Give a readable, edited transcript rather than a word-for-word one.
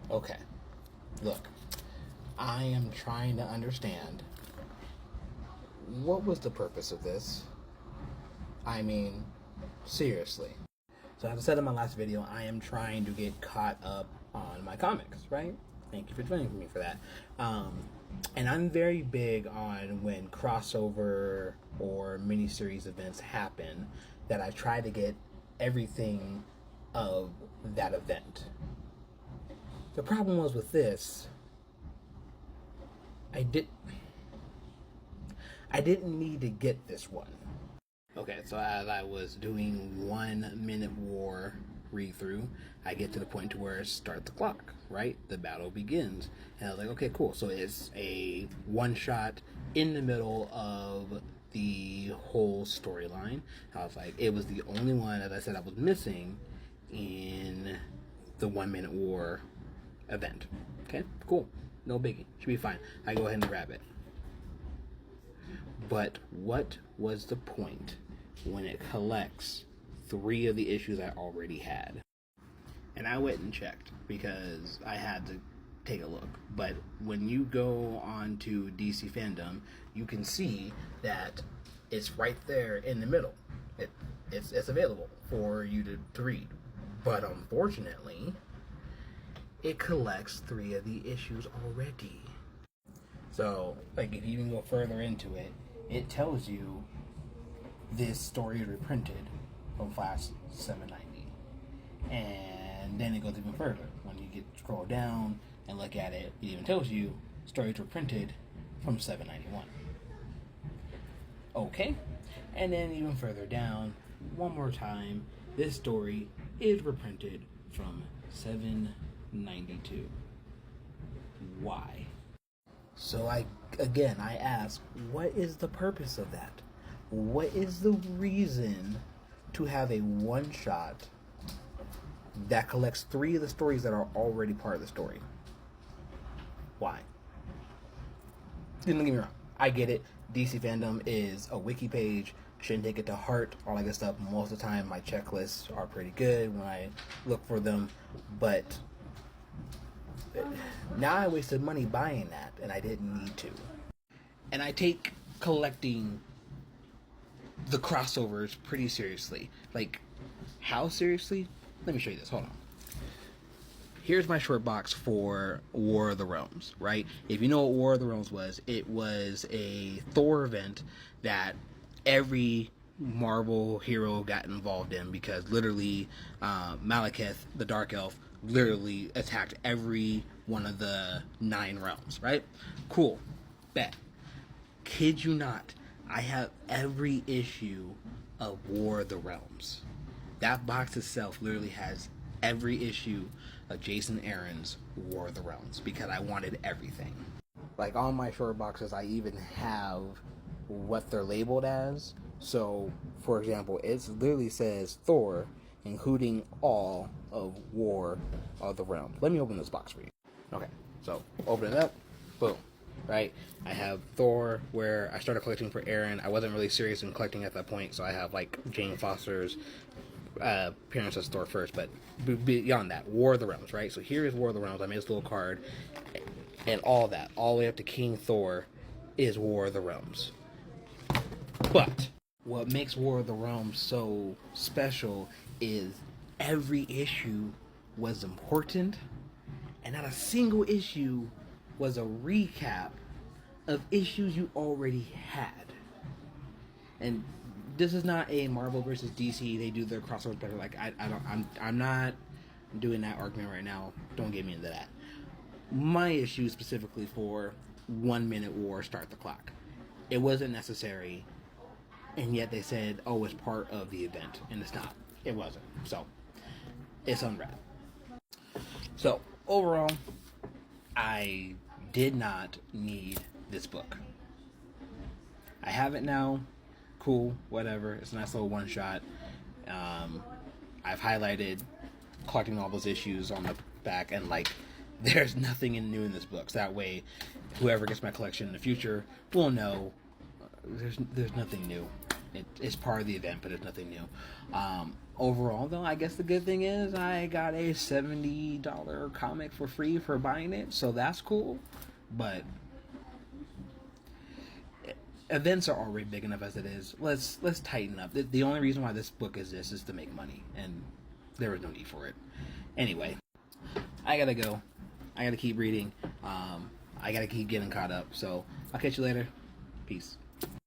Okay, look, I am trying to understand what was the purpose of this. I mean, seriously. So as I said in my last video, I am trying to get caught up on my comics, right? Thank you for joining me for that. And I'm very big on when crossover or miniseries events happen that I try to get everything of that event. The problem was with this, I didn't need to get this one. Okay, so as I was doing 1 Minute War read through, I get to the point to where start the clock, right? The battle begins. And I was like, okay, cool. So it's a one shot in the middle of the whole storyline. I was like, it was the only one, as I said, I was missing in the 1 Minute War event. Okay, cool. No biggie. Should be fine. I go ahead and grab it. But what was the point when it collects 3 of the issues I already had? And I went and checked because I had to take a look. But when you go on to DC Fandom, you can see that it's right there in the middle. It's available for you to read. But unfortunately, it collects 3 of the issues already. So, like, if you even go further into it, it tells you this story is reprinted from Flash 790. And then it goes even further. When you scroll down and look at it, it even tells you stories reprinted from 791. Okay. And then even further down, one more time, this story is reprinted from 792. Why? So I ask, what is the purpose of that? What is the reason to have a one-shot that collects 3 of the stories that are already part of the story? Why? Don't get me wrong. I get it. DC Fandom is a wiki page. Shouldn't take it to heart. All that good stuff. Most of the time, my checklists are pretty good when I look for them. But now I wasted money buying that, and I didn't need to. And I take collecting the crossovers pretty seriously. Like, how seriously? Let me show you this. Hold on. Here's my short box for War of the Realms, right? If you know what War of the Realms was, it was a Thor event that every Marvel hero got involved in because literally Malekith, the Dark Elf, literally attacked every one of the 9 realms, right? Cool. Bet. Kid you not, I have every issue of War of the Realms. That box itself literally has every issue of Jason Aaron's War of the Realms because I wanted everything. Like on my short boxes, I even have what they're labeled as. So, for example, it literally says Thor, including all of War of the Realms. Let me open this box for you. Okay, so open it up. Boom. Right? I have Thor, where I started collecting for Aaron. I wasn't really serious in collecting at that point, so I have like Jane Foster's appearance as Thor first. But beyond that, War of the Realms, right? So here is War of the Realms. I made this little card, and all that, all the way up to King Thor, is War of the Realms. But what makes War of the Realms so special is every issue was important, and not a single issue was a recap of issues you already had. And this is not a Marvel versus DC. They do their crossovers better. Like I'm not doing that argument right now. Don't get me into that. My issue specifically for 1 Minute War, start the clock. It wasn't necessary, and yet they said, oh, it's part of the event, and it's not. It wasn't. So it's unread. So overall, I did not need this book. I have it now. Cool, whatever. It's a nice little one shot. I've highlighted collecting all those issues on the back, and like, there's nothing new in this book. So that way, whoever gets my collection in the future will know there's nothing new. It's part of the event, but it's nothing new. Overall, though, I guess the good thing is I got a $70 comic for free for buying it, so that's cool. But events are already big enough as it is. Let's tighten up. The only reason why this book exists is to make money, and there was no need for it. Anyway, I gotta go. I gotta keep reading. I gotta keep getting caught up. So I'll catch you later. Peace.